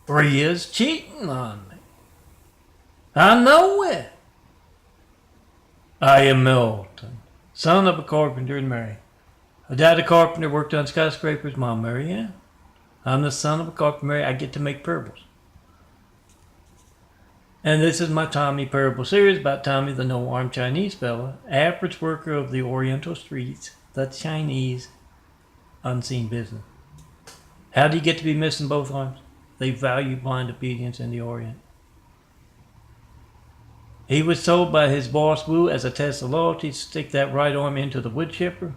Ria'S cheating on me. I know it. I am Milton, son of a carpenter and Mary. A dad a carpenter, worked on skyscrapers. Mom, Mary Ann. I'm the son of a carpenter, Mary. I get to make parables. And this is my Tommy parable series about Tommy, the no-armed Chinese fella, average worker of the Oriental streets, the Chinese unseen business. How do you get to be missing both arms? They value blind obedience in the Orient. He was told by his boss Wu as a test of loyalty to stick that right arm into the wood chipper.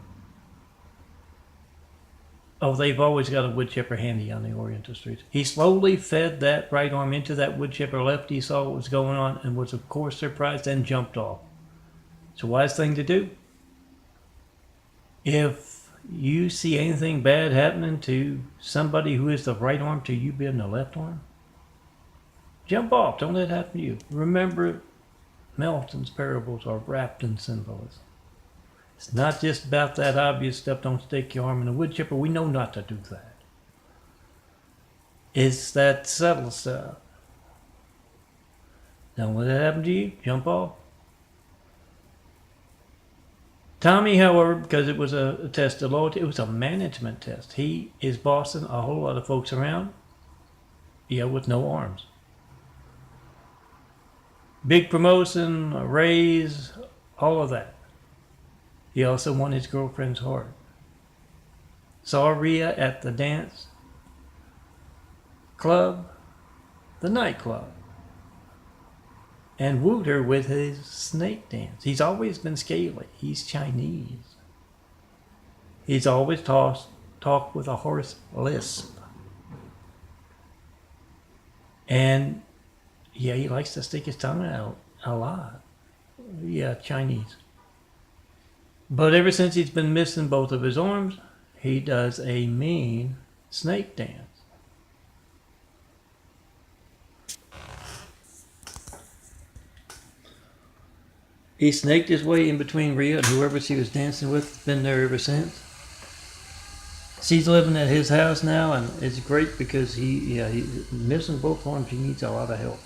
Oh, they've always got a wood chipper handy on the Oriental streets. He slowly fed that right arm into that wood chipper left. He saw what was going on and was, of course, surprised and jumped off. It's a wise thing to do. If you see anything bad happening to somebody who is the right arm to you being the left arm, jump off. Don't let it happen to you. Remember, Milton's parables are wrapped in symbolism. It's not just about that obvious stuff. Don't stick your arm in a wood chipper. We know not to do that. It's that subtle stuff. Don't let that happen to you. Jump off. Tommy, however, because it was a test of loyalty, it was a management test. He is bossing a whole lot of folks around, with no arms. Big promotion, a raise, all of that. He also won his girlfriend's heart. Saw Ria at the dance club, the nightclub, and wooed her with his snake dance. He's always been scaly. He's Chinese. He's always talked with a hoarse lisp. And he likes to stick his tongue out a lot. Chinese. But ever since he's been missing both of his arms, he does a mean snake dance. He snaked his way in between Ria and whoever she was dancing with. Been there ever since. She's living at his house now, and it's great because he's missing both arms. He needs a lot of help.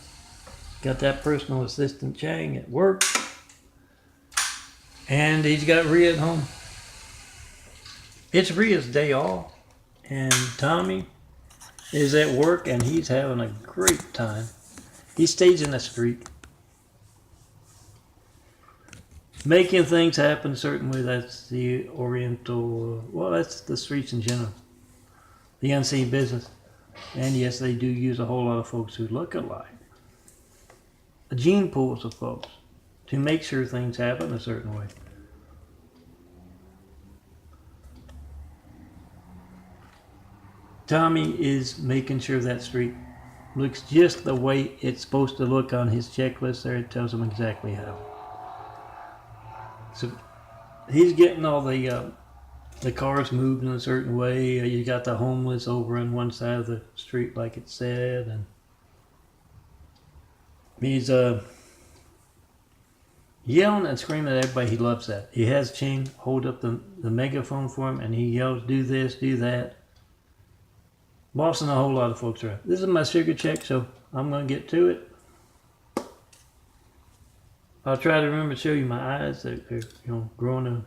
Got that personal assistant Chang at work. And he's got Ria at home. It's Ria's day off. And Tommy is at work and he's having a great time. He stays in the street. Making things happen, certainly that's the Oriental, that's the streets in general. The unseen business. And yes, they do use a whole lot of folks who look alike. Gene pools of folks to make sure things happen a certain way. Tommy is making sure that street looks just the way it's supposed to look on his checklist there. It tells him exactly how. So he's getting all the cars moved in a certain way. You got the homeless over on one side of the street like it said, and he's yelling and screaming at everybody. He loves that. He has Ching hold up the megaphone for him, and he yells, do this, do that. Bossing a whole lot of folks around. This is my sugar check, so I'm going to get to it. I'll try to remember to show you my eyes. They're growing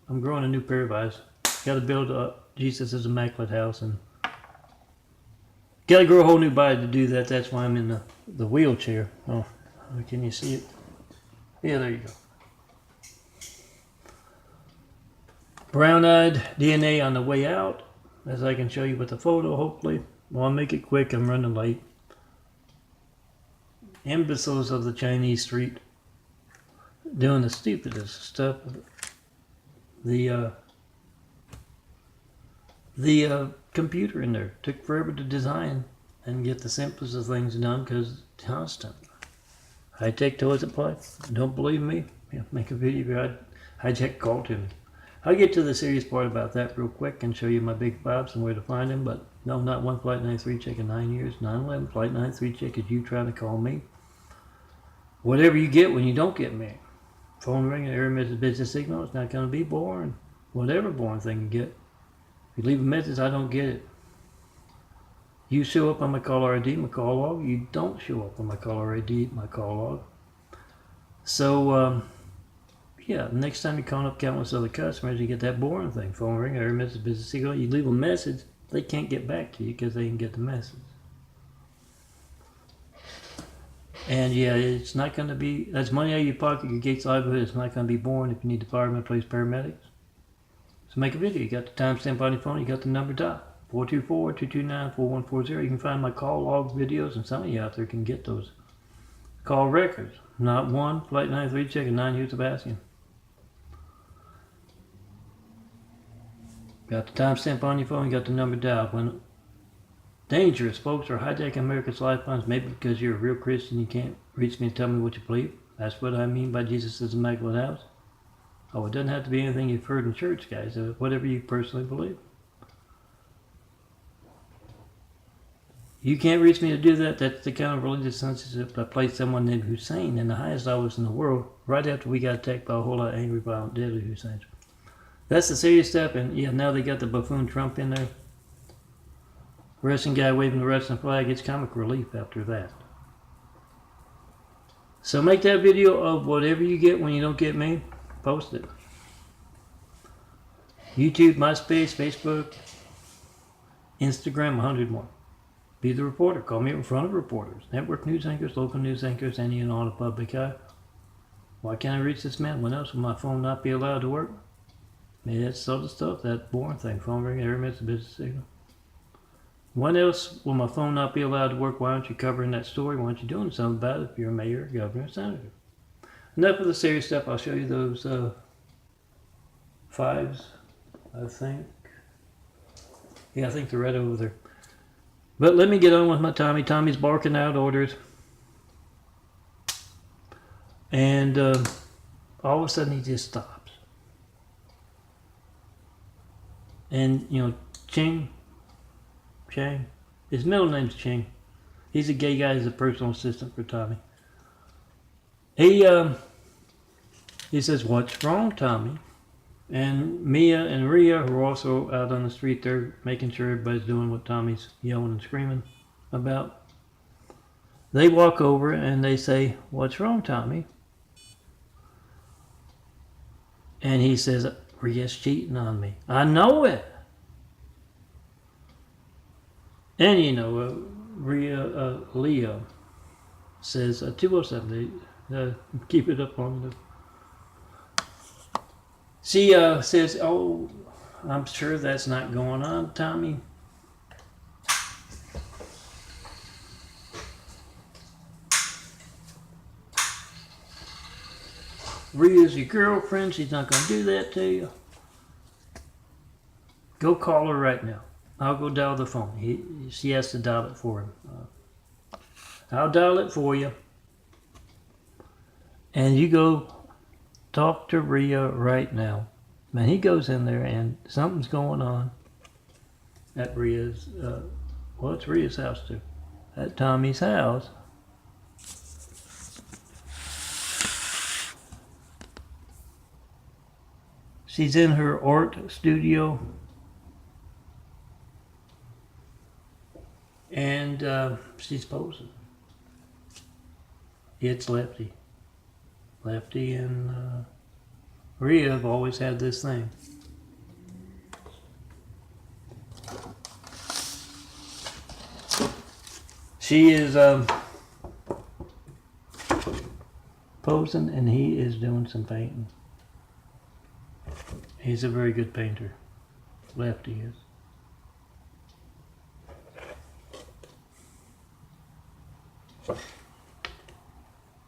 I'm growing a new pair of eyes. Got to build up Jesus' immaculate house, and got to grow a whole new body to do that. That's why I'm in the wheelchair. Oh, can you see it? Yeah, there you go. Brown-eyed DNA on the way out, as I can show you with the photo, hopefully. Well, I'll make it quick. I'm running late. Imbeciles of the Chinese street doing the stupidest stuff. The computer in there took forever to design and get the simplest of things done because it's constant. High-tech toilet pipe. Don't believe me? Make a video. Hijack call to me. I'll get to the serious part about that real quick and show you my big pops and where to find him. But no, not one Flight 93 check in 9 years. 9/11 Flight 93 check is you trying to call me. Whatever you get when you don't get me. Phone ring, error message, business signal. It's not going to be boring. Whatever boring thing you get. If you leave a message, I don't get it. You show up on my caller ID, my call log. You don't show up on my caller ID, my call log. So, yeah, next time you call up countless other customers, you get that boring thing. Phone ring, every message, business signal. You leave a message, they can't get back to you because they didn't get the message. And yeah, it's not going to be, that's money out of your pocket, your gate's livelihood. It's not going to be boring if you need the firemen, police, paramedics. So make a video. You got the timestamp on your phone, you got the number dial. 424-229-4140. You can find my call log videos, and some of you out there can get those call records. Not one, Flight 93, checking 9 years of asking. Got the timestamp on your phone, you got the number dial. When dangerous folks are hijacking America's lifelines, maybe because you're a real Christian, you can't reach me and tell me what you believe. That's what I mean by Jesus' Immaculate House. Oh, it doesn't have to be anything you've heard in church, guys. Whatever you personally believe. You can't reach me to do that. That's the kind of religious censorship that placed someone named Hussein in the highest office in the world right after we got attacked by a whole lot of angry, violent, deadly Husseins. That's the serious step, and yeah, now they got the buffoon Trump in there. Russian guy waving the Russian flag. It's comic relief after that. So make that video of whatever you get when you don't get me. Post it. YouTube, MySpace, Facebook, Instagram, 100 more. Be the reporter. Call me in front of reporters. Network news anchors, local news anchors, any and all the public eye. Why can't I reach this man? When else will my phone not be allowed to work? Maybe that's other stuff, that boring thing. Phone ring, every message, business signal. When else will my phone not be allowed to work? Why aren't you covering that story? Why aren't you doing something about it if you're a mayor, governor, or senator? Enough of the serious stuff. I'll show you those fives, I think. Yeah, I think they're right over there. But let me get on with my Tommy. Tommy's barking out orders. And all of a sudden he just stops. And, you know, Chang, his middle name's Chang. He's a gay guy. He's a personal assistant for Tommy. He says, "What's wrong, Tommy?" And Mia and Rhea, who are also out on the street, they're making sure everybody's doing what Tommy's yelling and screaming about. They walk over and they say, "What's wrong, Tommy?" And he says, "Rhea's cheating on me." "I know it." And you know, Leah says, 207, keep it up on the... She says, "Oh, I'm sure that's not going on, Tommy." Rhea's your girlfriend. She's not going to do that to you. Go call her right now. I'll go dial the phone. She has to dial it for him. I'll dial it for you. And you go talk to Rhea right now. Man, he goes in there and something's going on at Rhea's, well, it's Rhea's house too. At Tommy's house. She's in her art studio. And she's posing. It's Lefty. Lefty and Rhea have always had this thing. She is posing and he is doing some painting. He's a very good painter. Lefty is.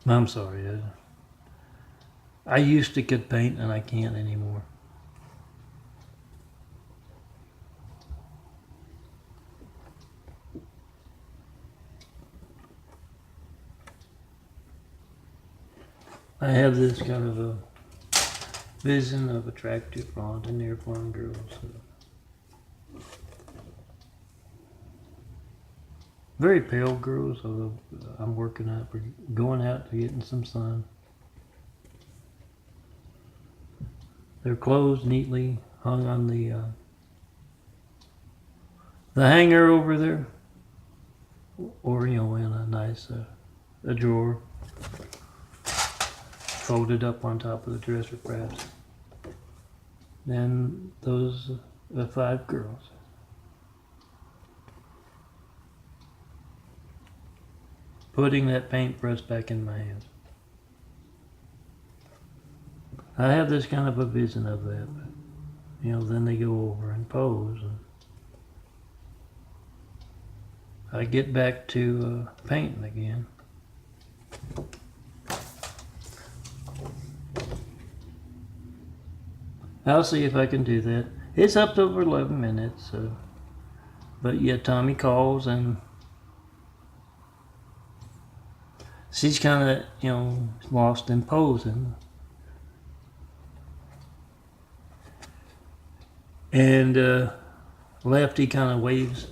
I'm sorry. I used to could paint and I can't anymore. I have this kind of a vision of attractive blonde and airplane girls. Very pale girls, although I'm working out, we're going out to getting some sun. Their clothes neatly hung on the hanger over there. or in a nice a drawer, folded up on top of the dresser perhaps. Then those are 5 girls. Putting that paintbrush back in my hands. I have this kind of a vision of that, but, then they go over and pose, and I get back to painting again. I'll see if I can do that. It's up to over 11 minutes, but yeah, Tommy calls and she's kind of, lost in posing. And Lefty kind of waves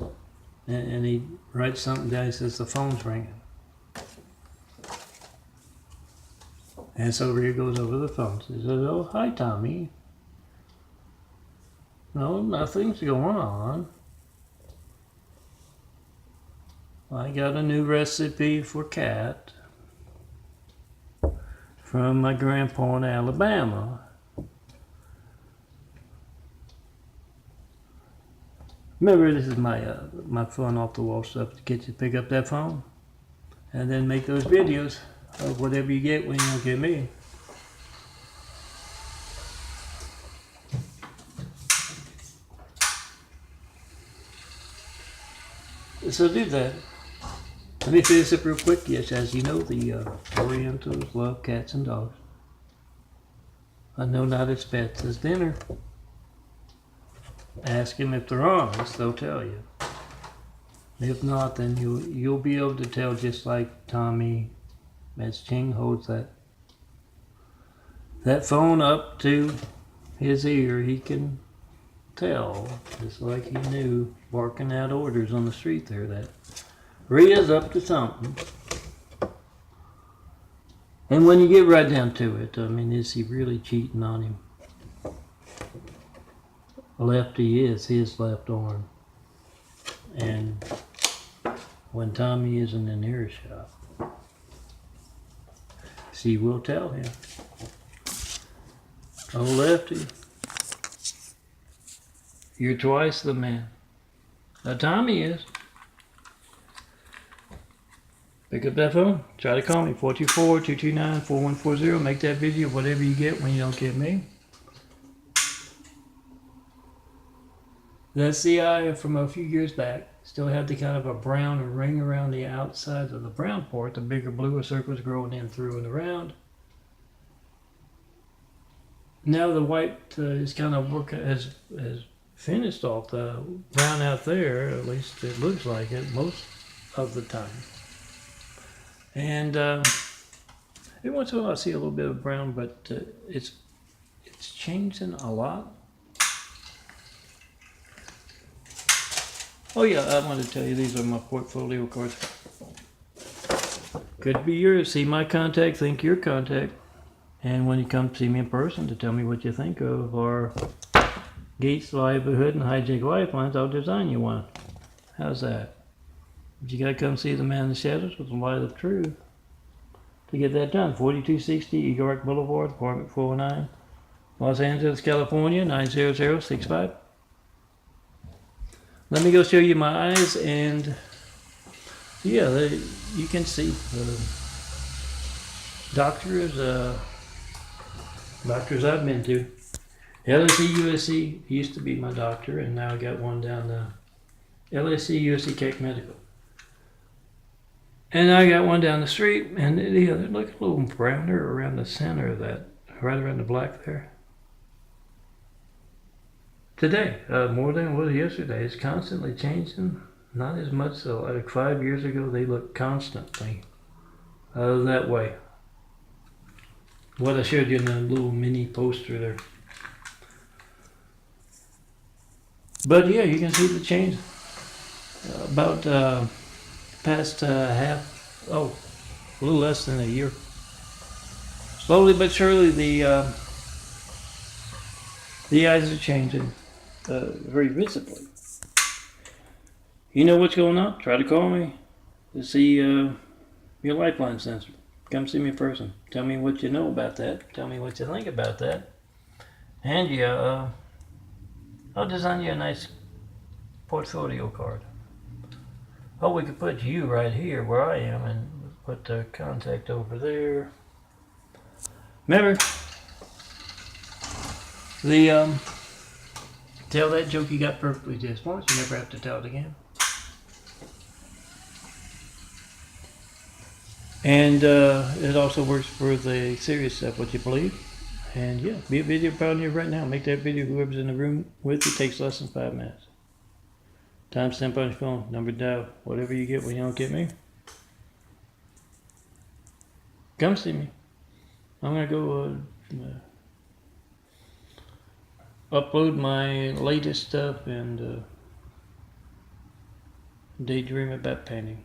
and he writes something down. He says, the phone's ringing. And so Rhea goes over the phone. She says, oh, hi, Tommy. No, nothing's going on. I got a new recipe for cat from my grandpa in Alabama. Remember, this is my fun off the wall stuff to get you to pick up that phone and then make those videos of whatever you get when you don't get me. So do that. Let me finish up real quick. Yes, as you know, the Orientals love cats and dogs. I know not as pets as dinner. Ask them if they're honest, they'll tell you. If not, then you'll be able to tell, just like Tommy, as Ching holds that phone up to his ear, he can tell, just like he knew barking out orders on the street there, that Ria'S up to something. And when you get right down to it, is he really cheating on him? Lefty is his left arm. And when Tommy isn't in earshot, she will tell him, oh, Lefty, you're twice the man. Now Tommy is. Pick up that phone. Try to call me. 424-229-4140. Make that video, whatever you get when you don't get me. The CI from a few years back still had the kind of a brown ring around the outside of the brown part. The bigger bluer circles growing in through and around. Now the white is kind of has finished off the brown out there. At least it looks like it most of the time. And every once in a while I see a little bit of brown, but it's changing a lot. Oh yeah, I wanted to tell you, these are my portfolio cards. Could be yours. See my contact, think your contact. And when you come see me in person to tell me what you think of our Gates Livelihood and Hijack Lifelines, I'll design you one. How's that? But you gotta come see the man in the shadows with the light of truth to get that done. 4260 Eagle Rock Boulevard, apartment 409, Los Angeles, California, 90065. Let me go show you my eyes, and yeah, you can see doctors I've been to. LSE USC used to be my doctor, and now I got one down the LSE USC Keck Medical. And I got one down the street, and they look a little browner around the center of that, right around the black there. Today, more than it was yesterday. It's constantly changing. Not as much so. Like 5 years ago, they looked constantly that way. What I showed you in the little mini poster there. But yeah, you can see the change. About past a little less than a year. Slowly but surely, the eyes are changing very visibly. You know what's going on? Try to call me. to see your lifeline sensor. Come see me in person. Tell me what you know about that. Tell me what you think about that. And yeah, I'll design you a nice portfolio card. Oh, we could put you right here where I am and put the contact over there. Remember the tell that joke you got perfectly just once. You never have to tell it again. And it also works for the serious stuff, what you believe. And yeah, be a video pioneer right now. Make that video. Whoever's in the room with you takes less than 5 minutes. Timestamp on your phone, number dial, whatever you get when you don't get me. Come see me. I'm gonna go upload my latest stuff and daydream about painting.